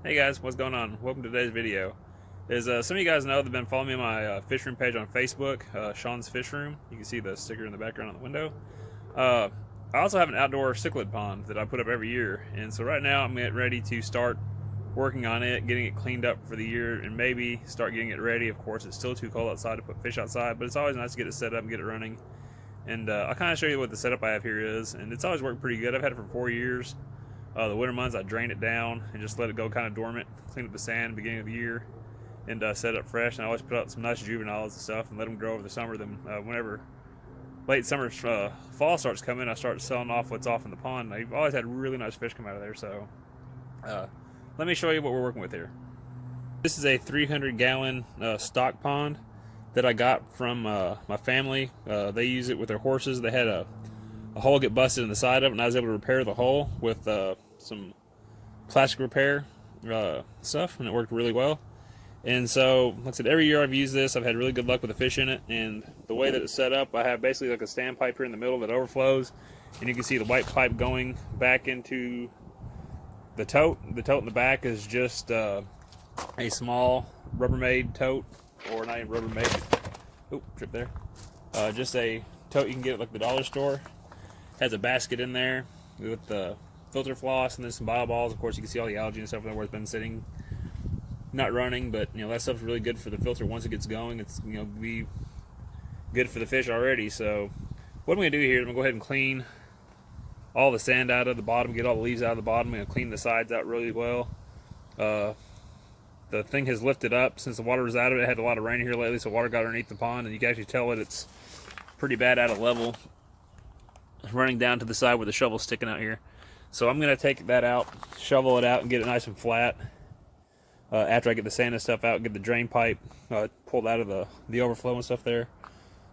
Hey guys, what's going on? Welcome to today's video. As some of you guys know, they've been following me on my Fishroom page on Facebook, Shawn's Fishroom. You can see the sticker in the background on the window. Uh, I also have an outdoor cichlid pond that I put up every year, and so right now I'm getting ready to start working on it, getting it cleaned up for the year, and maybe start getting it ready. Of course, it's still too cold outside to put fish outside, but it's always nice to get it set up and get it running. And I'll kind of show you what the setup I have here is, and it's always worked pretty good. I've had it for 4 years. The winter months, I drain it down and just let it go kind of dormant, clean up the sand at the beginning of the year, and set it up fresh. And I always put out some nice juveniles and stuff and let them grow over the summer. Then whenever late summer, fall starts coming, I start selling off what's off in the pond. I've always had really nice fish come out of there. So let me show you what we're working with here. This is a 300-gallon stock pond that I got from my family. They use it with their horses. They had a hole get busted in the side of it, and I was able to repair the hole with some plastic repair stuff, and it worked really well. And so, like I said, every year I've used this. I've had really good luck with the fish in it, and the way that it's set up, I have basically like a standpipe here in the middle that overflows, and you can see the white pipe going back into the tote. The tote in the back is just a small Rubbermaid tote, or not even Rubbermaid. Oop, trip there. Just a tote you can get at like the dollar store. Has a basket in there with the filter floss and then some bio balls. Of course, you can see all the algae and stuff in there where it's been sitting, not running, but that stuff's really good for the filter. Once it gets going, it's be good for the fish already. So what I'm gonna do here is I'm gonna go ahead and clean all the sand out of the bottom, get all the leaves out of the bottom. I'm gonna clean the sides out really well. The thing has lifted up since the water was out of it. It had a lot of rain here lately, so water got underneath the pond, and you can actually tell that it's pretty bad out of level, running down to the side where the shovel's sticking out here. So I'm going to take that out, shovel it out, and get it nice and flat. After I get the sand and stuff out, get the drain pipe pulled out of the overflow and stuff there.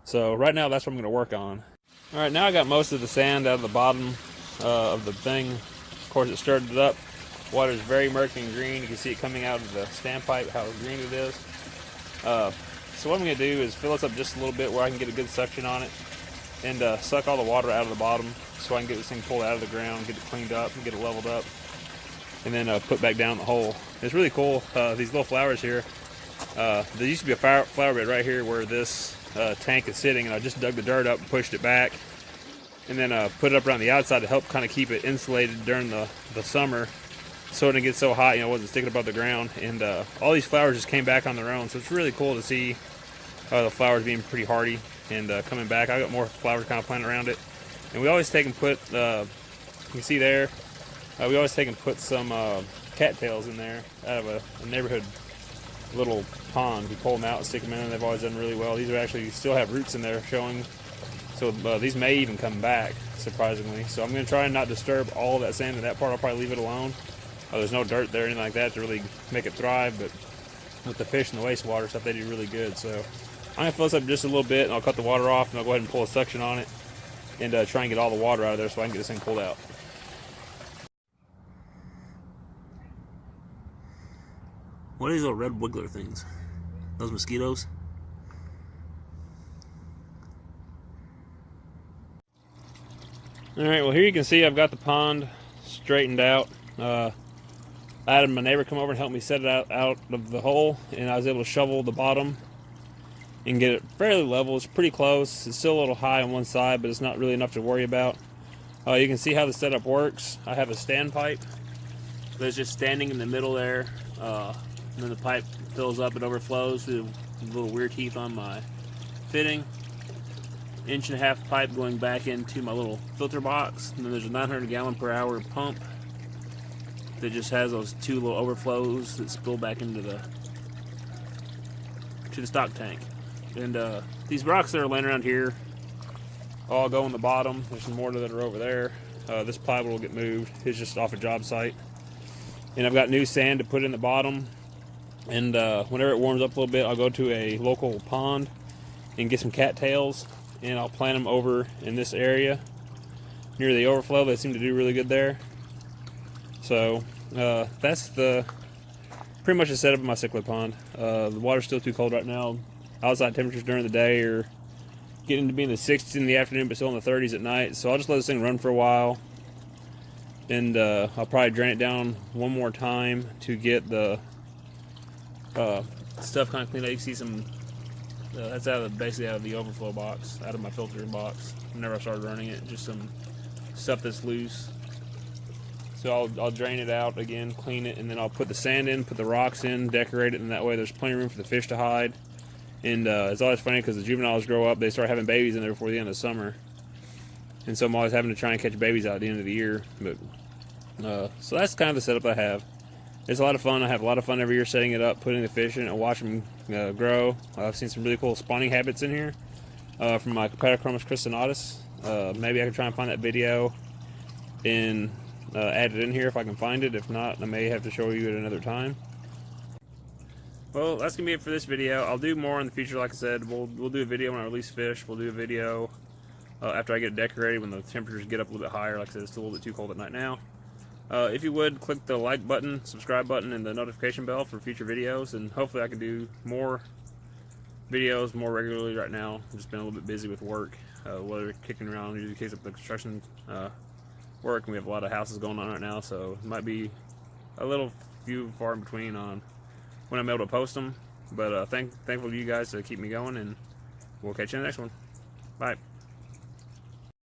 So right now that's what I'm going to work on. Alright, now I got most of the sand out of the bottom of the thing. Of course, it stirred it up. Water is very murky and green. You can see it coming out of the standpipe, how green it is. So what I'm going to do is fill this up just a little bit where I can get a good suction on it, and suck all the water out of the bottom so I can get this thing pulled out of the ground, get it cleaned up, and get it leveled up, and then put back down the hole. It's really cool, these little flowers here. There used to be a flower bed right here where this tank is sitting, and I just dug the dirt up and pushed it back, and then put it up around the outside to help kind of keep it insulated during the summer, so it didn't get so hot, it wasn't sticking above the ground. And all these flowers just came back on their own, so it's really cool to see the flowers being pretty hardy and coming back. I got more flowers kind of planted around it, and we always take and put you can see there, we always take and put some cattails in there out of a neighborhood little pond. We pull them out and stick them in, and they've always done really well. These are actually still have roots in there showing, so these may even come back, surprisingly. So I'm going to try and not disturb all of that sand in that part. I'll probably leave it alone. There's no dirt there or anything like that to really make it thrive, but with the fish and the wastewater stuff, they do really good. So I'm going to fill this up just a little bit, and I'll cut the water off, and I'll go ahead and pull a suction on it, and try and get all the water out of there so I can get this thing pulled out. What are these little red wiggler things? Those mosquitoes? Alright, well here you can see I've got the pond straightened out. I had my neighbor come over and help me set it out of the hole, and I was able to shovel the bottom and get it fairly level. It's pretty close. It's still a little high on one side, but it's not really enough to worry about. You can see how the setup works. I have a standpipe that's just standing in the middle there, and then the pipe fills up and overflows through the little weird teeth on my fitting. 1.5-inch pipe going back into my little filter box, and then there's a 900-gallon-per-hour pump that just has those two little overflows that spill back into the stock tank. And these rocks that are laying around here all go in the bottom. There's some more that are over there. This plywood will get moved. It's just off a job site. And I've got new sand to put in the bottom. And whenever it warms up a little bit, I'll go to a local pond and get some cattails, and I'll plant them over in this area near the overflow. They seem to do really good there. So that's pretty much the setup of my cichlid pond. The water's still too cold right now. Outside temperatures during the day are getting to be in the 60s in the afternoon, but still in the 30s at night. So I'll just let this thing run for a while, and I'll probably drain it down one more time to get the stuff kind of cleaned out. You can see some, that's basically out of the overflow box, out of my filtering box. Whenever I started running it, just some stuff that's loose. So I'll drain it out again, clean it, and then I'll put the sand in, put the rocks in, decorate it, and that way there's plenty of room for the fish to hide. And it's always funny because the juveniles grow up, they start having babies in there before the end of summer. And so I'm always having to try and catch babies out at the end of the year. But so that's kind of the setup I have. It's a lot of fun. I have a lot of fun every year setting it up, putting the fish in, and watching them grow. I've seen some really cool spawning habits in here from my Competitochromis cristinatus. Maybe I can try and find that video and add it in here if I can find it. If not, I may have to show you at another time. Well, that's gonna be it for this video. I'll do more in the future. Like I said, we'll do a video when I release fish. We'll do a video after I get it decorated, when the temperatures get up a little bit higher. Like I said, it's still a little bit too cold at night now. If you would, click the like button, subscribe button, and the notification bell for future videos, and hopefully I can do more videos more regularly. Right now I've just been a little bit busy with work, weather kicking around, usually kicks up the construction work, and we have a lot of houses going on right now, so it might be a little few far in between on when I'm able to post them. But thankful to you guys to keep me going, and we'll catch you in the next one. Bye.